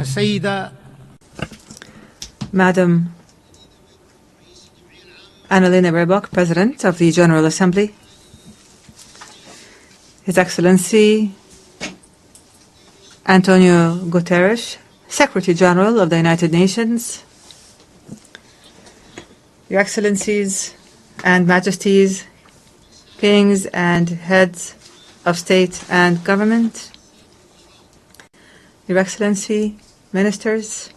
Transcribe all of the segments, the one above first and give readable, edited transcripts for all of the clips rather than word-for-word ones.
السيدة Madam Annalena Baerbock, President of the General Assembly, His Excellency Antonio Guterres, Secretary General of the United Nations, Your Excellencies and Majesties, Kings and Heads of State and Government, Your Excellency, Ministers,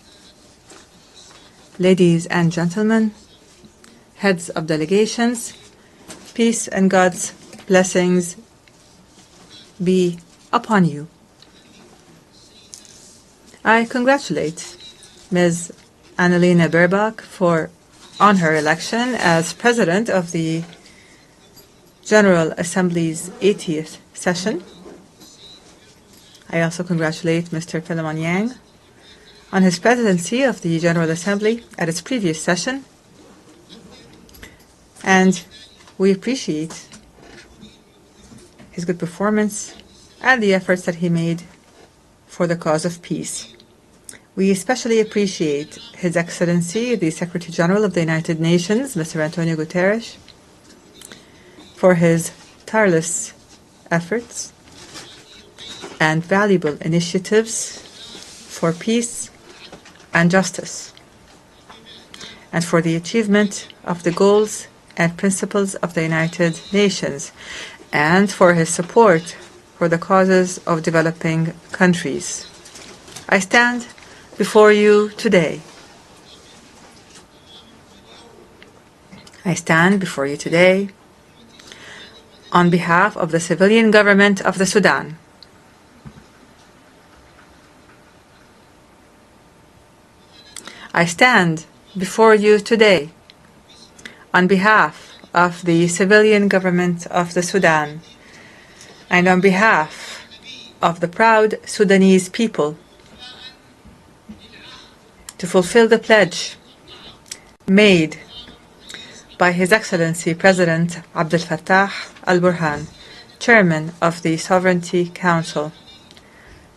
ladies and gentlemen, heads of delegations, peace and God's blessings be upon you. I congratulate Ms. Annalena Baerbock on her election as President of the General Assembly's 80th session. I also congratulate Mr. Philemon Yang on his presidency of the General Assembly at its previous session, and we appreciate his good performance and the efforts that he made for the cause of peace. We especially appreciate His Excellency, the Secretary General of the United Nations, Mr. Antonio Guterres, for his tireless efforts and valuable initiatives for peace and justice, and for the achievement of the goals and principles of the United Nations, and for his support for the causes of developing countries. I stand before you today. On behalf of the civilian government of the Sudan. I stand before you today on behalf of the civilian government of the Sudan and on behalf of the proud Sudanese people to fulfill the pledge made by His Excellency President Abdel Fattah al-Burhan, Chairman of the Sovereignty Council,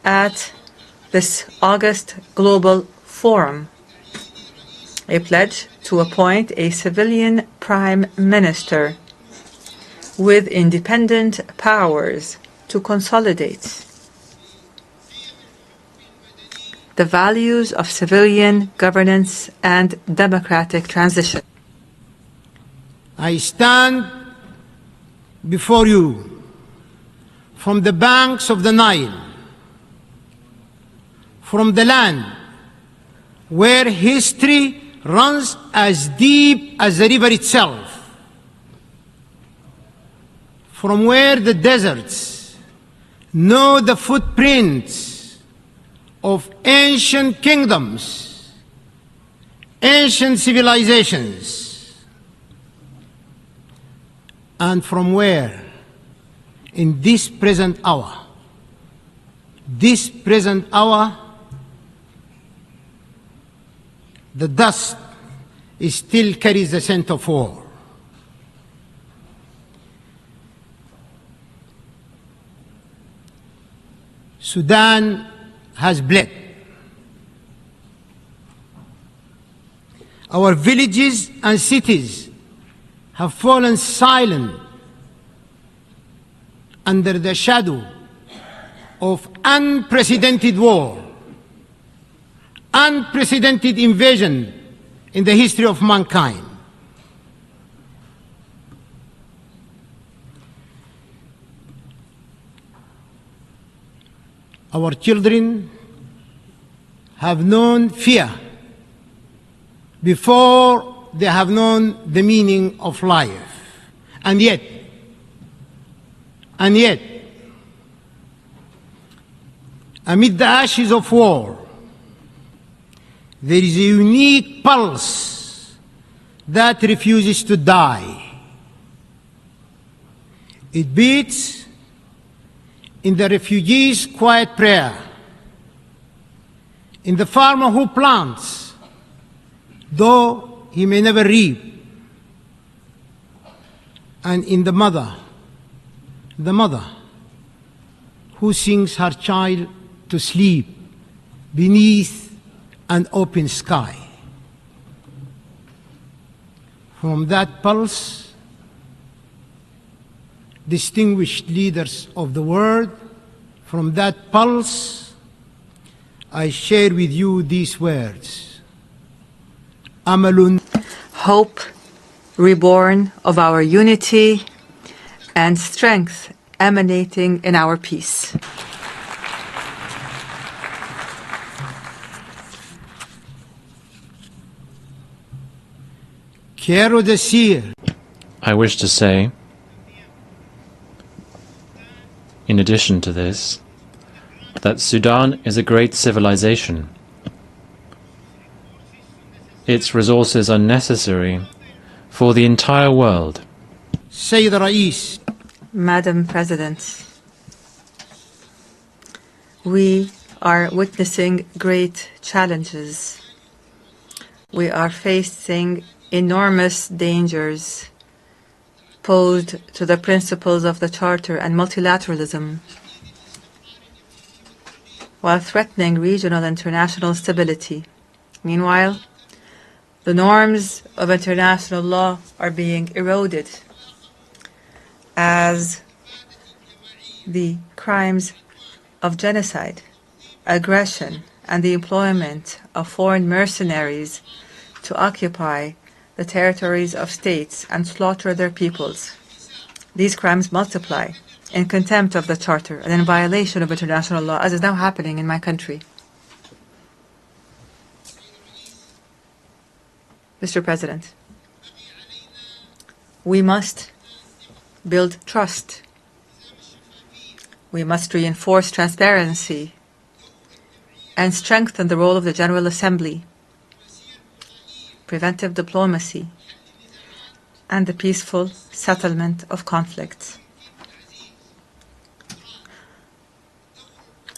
at this August Global Forum, a pledge to appoint a civilian prime minister with independent powers to consolidate the values of civilian governance and democratic transition. I stand before you from the banks of the Nile, from the land where history runs as deep as the river itself, from where the deserts know the footprints of ancient kingdoms, ancient civilizations, and from where in this present hour, the dust still carries the scent of war. Sudan has bled. Our villages and cities have fallen silent under the shadow of unprecedented war, unprecedented invasion in the history of mankind. Our children have known fear before they have known the meaning of life. And yet, amid the ashes of war, there is a unique pulse that refuses to die. It beats in the refugee's quiet prayer, in the farmer who plants, though he may never reap, and in the mother who sings her child to sleep beneath an open sky. From that pulse, distinguished leaders of the world, from that pulse, I share with you these words. Amalun. Hope reborn of our unity and strength emanating in our peace. Quiero decir, I wish to say, in addition to this, that Sudan is a great civilization. Its resources are necessary for the entire world. Sayyid Rais, Madam President, we are witnessing great challenges. We are facing enormous dangers posed to the principles of the Charter and multilateralism, while threatening regional and international stability. Meanwhile, the norms of international law are being eroded as the crimes of genocide, aggression, and the employment of foreign mercenaries to occupy the territories of states and slaughter their peoples. These crimes multiply in contempt of the Charter and in violation of international law, as is now happening in my country. Mr. President, we must build trust. We must reinforce transparency and strengthen the role of the General Assembly, preventive diplomacy, and the peaceful settlement of conflicts.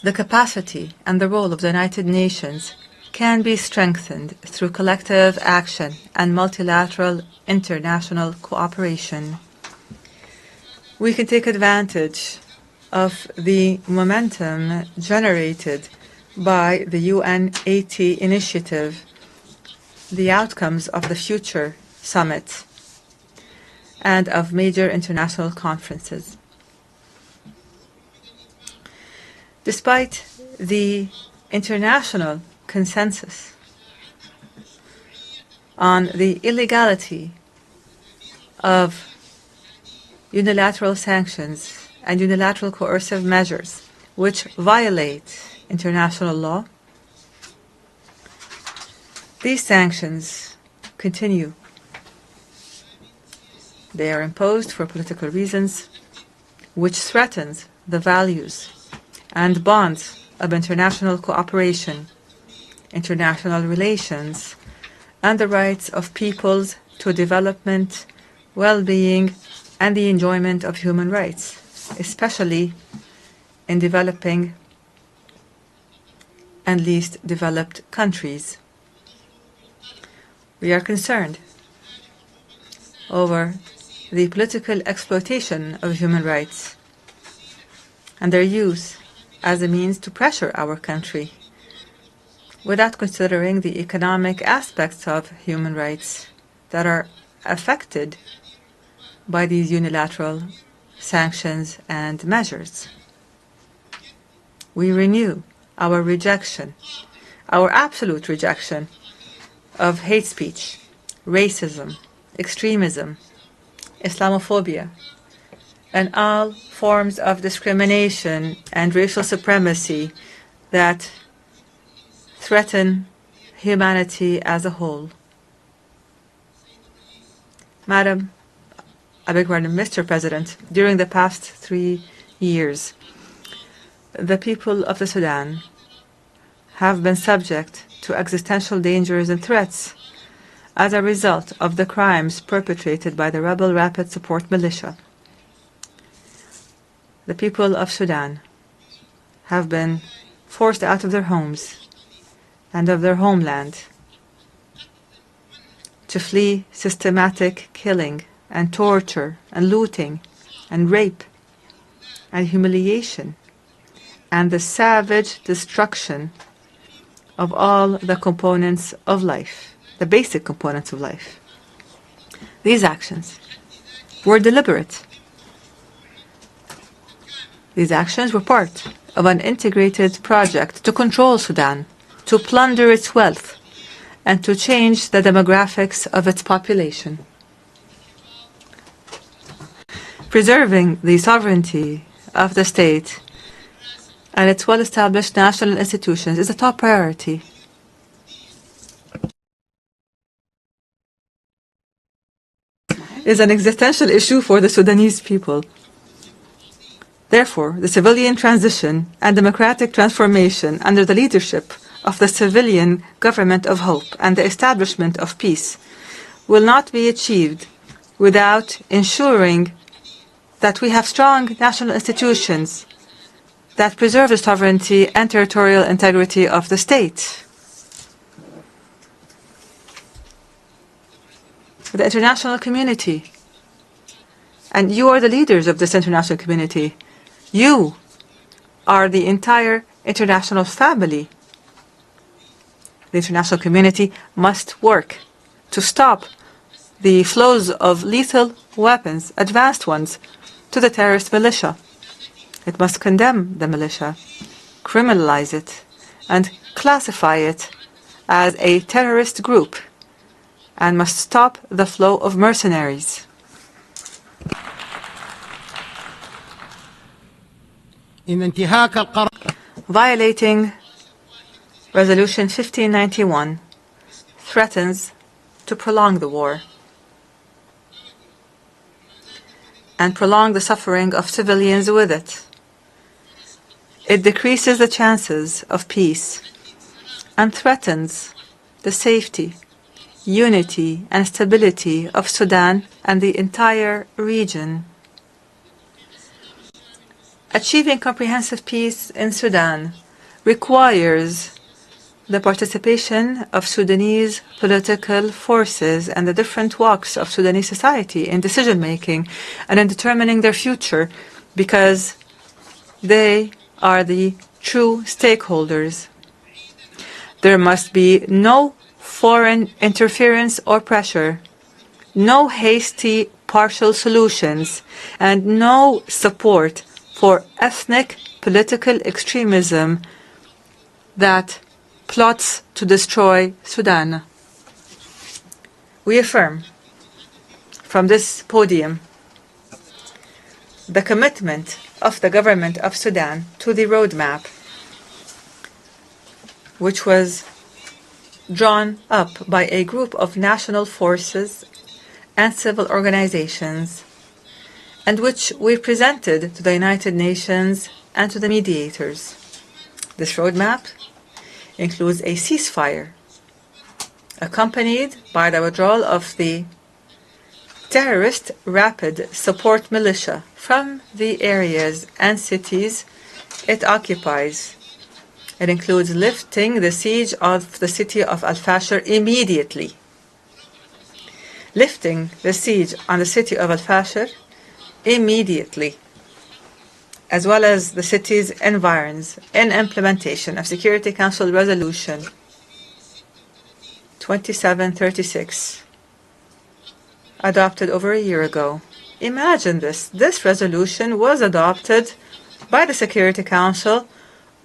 The capacity and the role of the United Nations can be strengthened through collective action and multilateral international cooperation. We can take advantage of the momentum generated by the UN-AT initiative, the outcomes of the future summit, and of major international conferences. Despite the international consensus on the illegality of unilateral sanctions and unilateral coercive measures which violate international law, these sanctions continue. They are imposed for political reasons, which threatens the values and bonds of international cooperation, international relations, and the rights of peoples to development, well-being, and the enjoyment of human rights, especially in developing and least developed countries. We are concerned over the political exploitation of human rights and their use as a means to pressure our country without considering the economic aspects of human rights that are affected by these unilateral sanctions and measures. We renew our rejection, our absolute rejection of hate speech, racism, extremism, Islamophobia, and all forms of discrimination and racial supremacy that threaten humanity as a whole. Mr. President, during the past 3 years, the people of the Sudan have been subject to existential dangers and threats as a result of the crimes perpetrated by the rebel Rapid Support Militia. The people of Sudan have been forced out of their homes and of their homeland to flee systematic killing and torture and looting and rape and humiliation and the savage destruction of all the components of life, the basic components of life. These actions were deliberate. These actions were part of an integrated project to control Sudan, to plunder its wealth, and to change the demographics of its population. Preserving the sovereignty of the state and its well-established national institutions is a top priority. It is an existential issue for the Sudanese people. Therefore, the civilian transition and democratic transformation under the leadership of the civilian government of hope and the establishment of peace will not be achieved without ensuring that we have strong national institutions that preserve the sovereignty and territorial integrity of the state. The international community, and you are the leaders of this international community. You are the entire international family. The international community must work to stop the flows of lethal weapons, advanced ones, to the terrorist militia. It must condemn the militia, criminalize it, and classify it as a terrorist group, and must stop the flow of mercenaries. Violating Resolution 1591 threatens to prolong the war and prolong the suffering of civilians with it. It decreases the chances of peace and threatens the safety, unity, and stability of Sudan and the entire region. Achieving comprehensive peace in Sudan requires the participation of Sudanese political forces and the different walks of Sudanese society in decision-making and in determining their future, because they are the true stakeholders. There must be no foreign interference or pressure, no hasty partial solutions, and no support for ethnic political extremism that plots to destroy Sudan. We affirm from this podium the commitment of the government of Sudan to the roadmap, which was drawn up by a group of national forces and civil organizations, and which we presented to the United Nations and to the mediators. This roadmap includes a ceasefire, accompanied by the withdrawal of the terrorist rapid support militia from the areas and cities it occupies. It includes lifting the siege of the city of Al-Fashir immediately. Lifting the siege on the city of Al-Fashir immediately, as well as the city's environs, in implementation of Security Council Resolution 2736, adopted over a year ago. Imagine this. This resolution was adopted by the Security Council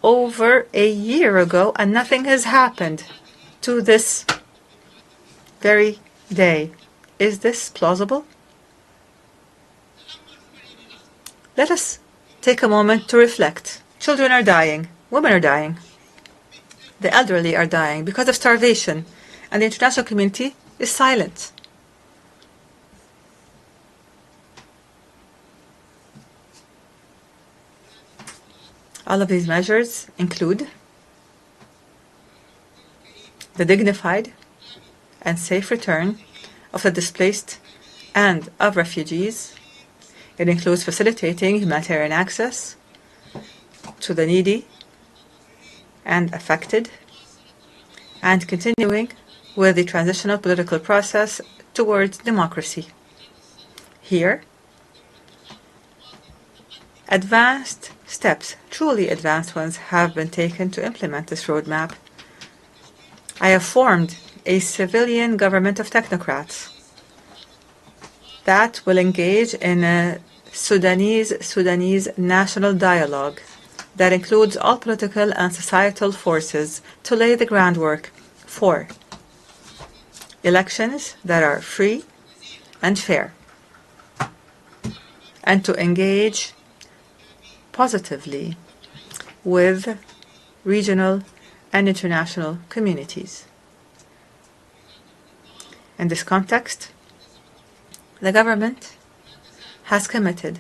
over a year ago, and nothing has happened to this very day. Is this plausible? Let us take a moment to reflect. Children are dying. Women are dying. The elderly are dying because of starvation, and the international community is silent. All of these measures include the dignified and safe return of the displaced and of refugees. It includes facilitating humanitarian access to the needy and affected, and continuing with the transitional political process towards democracy. Here, advanced steps, truly advanced ones, have been taken to implement this roadmap. I have formed a civilian government of technocrats that will engage in a Sudanese national dialogue that includes all political and societal forces to lay the groundwork for elections that are free and fair, and to engage positively with regional and international communities. In this context, the government has committed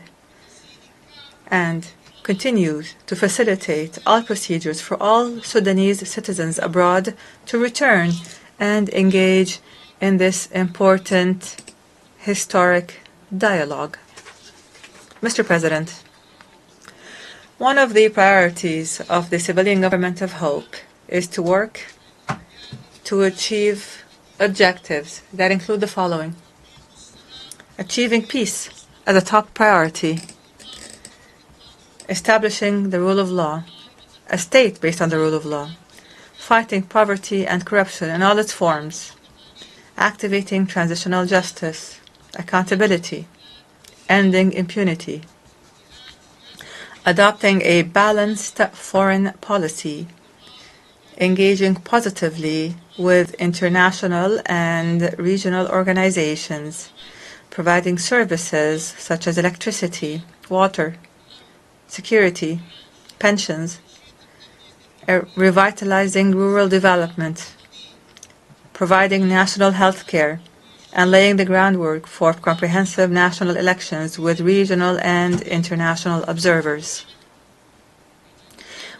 and continues to facilitate all procedures for all Sudanese citizens abroad to return and engage in this important historic dialogue. Mr. President, one of the priorities of the civilian government of hope is to work to achieve objectives that include the following: achieving peace as a top priority, establishing the rule of law, a state based on the rule of law, fighting poverty and corruption in all its forms, activating transitional justice, accountability, ending impunity, adopting a balanced foreign policy, engaging positively with international and regional organizations, providing services such as electricity, water, security, pensions, revitalizing rural development, providing national health care, and laying the groundwork for comprehensive national elections with regional and international observers.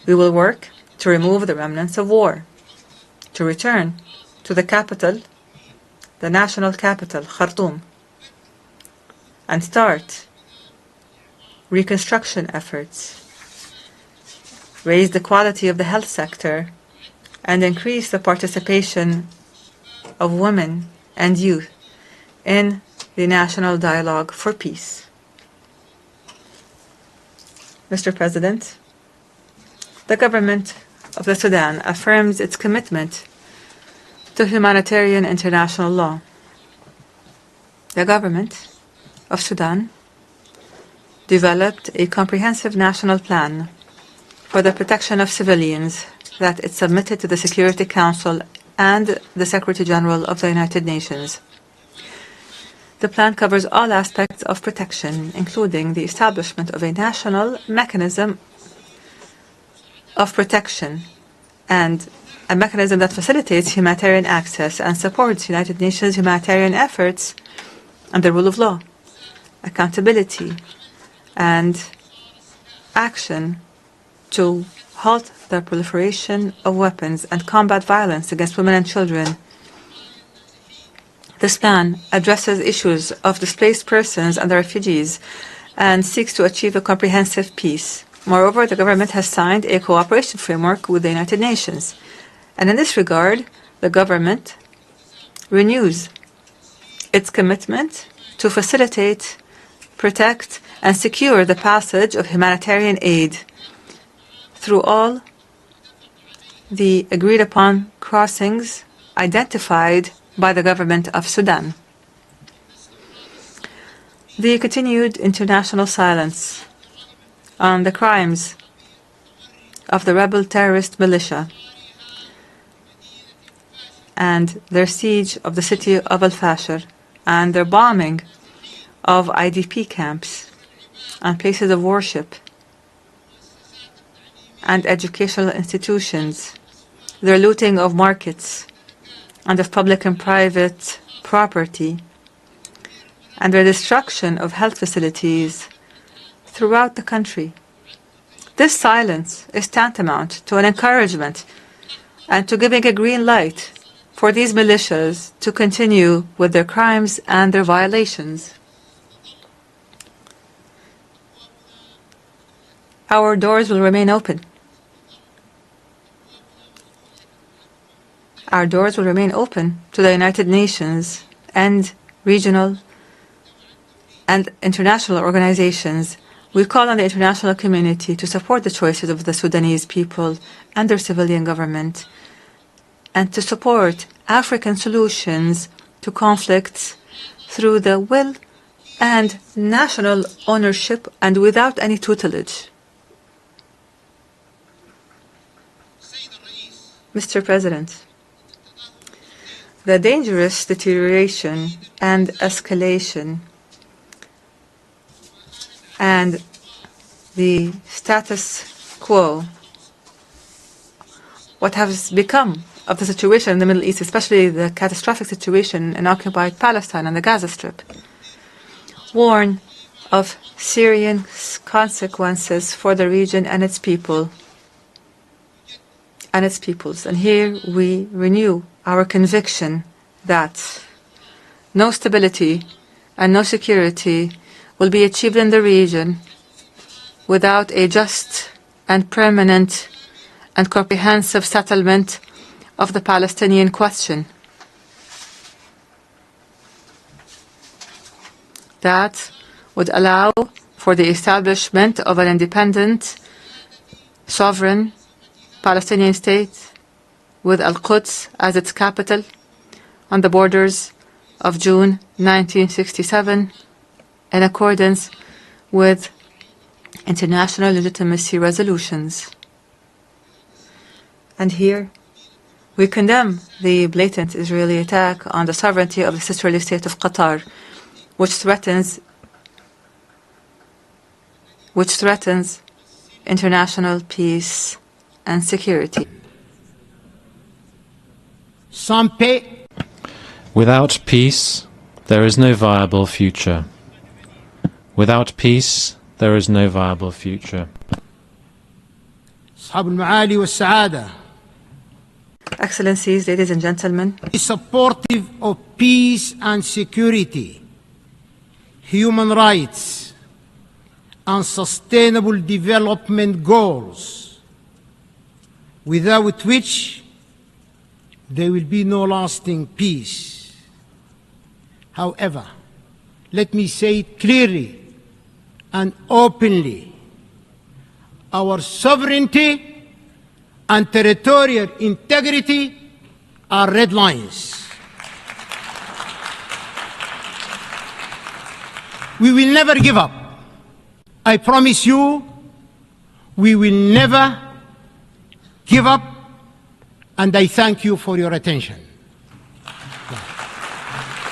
We will work to remove the remnants of war, to return to the capital, the national capital, Khartoum, and start reconstruction efforts, raise the quality of the health sector, and increase the participation of women and youth in the national dialogue for peace. Mr. President, the government of the Sudan affirms its commitment to humanitarian international law. The government of Sudan developed a comprehensive national plan for the protection of civilians that it submitted to the Security Council and the Secretary General of the United Nations. The plan covers all aspects of protection, including the establishment of a national mechanism of protection and a mechanism that facilitates humanitarian access and supports United Nations humanitarian efforts and the rule of law, accountability, and action to halt the proliferation of weapons and combat violence against women and children. This plan addresses issues of displaced persons and the refugees and seeks to achieve a comprehensive peace. Moreover, the government has signed a cooperation framework with the United Nations. And in this regard, the government renews its commitment to facilitate, protect, and secure the passage of humanitarian aid through all the agreed-upon crossings identified by the government of Sudan. The continued international silence on the crimes of the rebel terrorist militia and their siege of the city of Al-Fashir and their bombing of IDP camps and places of worship and educational institutions, their looting of markets and of public and private property, and their destruction of health facilities throughout the country. This silence is tantamount to an encouragement and to giving a green light for these militias to continue with their crimes and their violations. Our doors will remain open. Our doors will remain open to the United Nations and regional and international organizations. We call on the international community to support the choices of the Sudanese people and their civilian government and to support African solutions to conflicts through the will and national ownership and without any tutelage. Mr. President, the dangerous deterioration and escalation and the status quo, what has become of the situation in the Middle East, especially the catastrophic situation in occupied Palestine and the Gaza Strip, warn of serious consequences for the region and its people and its peoples. And here we renew our conviction that no stability and no security will be achieved in the region without a just and permanent and comprehensive settlement of the Palestinian question. That would allow for the establishment of an independent, sovereign Palestinian state with Al-Quds as its capital on the borders of June 1967 in accordance with international legitimacy resolutions. And here we condemn the blatant Israeli attack on the sovereignty of the sisterly state of Qatar, which threatens international peace and security. Without peace, there is no viable future. Without peace, there is no viable future. Excellencies, ladies and gentlemen, supportive of peace and security, human rights, and sustainable development goals, without which there will be no lasting peace. However, let me say it clearly and openly, our sovereignty and territorial integrity are red lines. We will never give up. I promise you, we will never give up, and I thank you for your attention.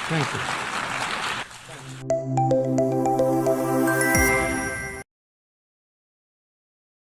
Thank you.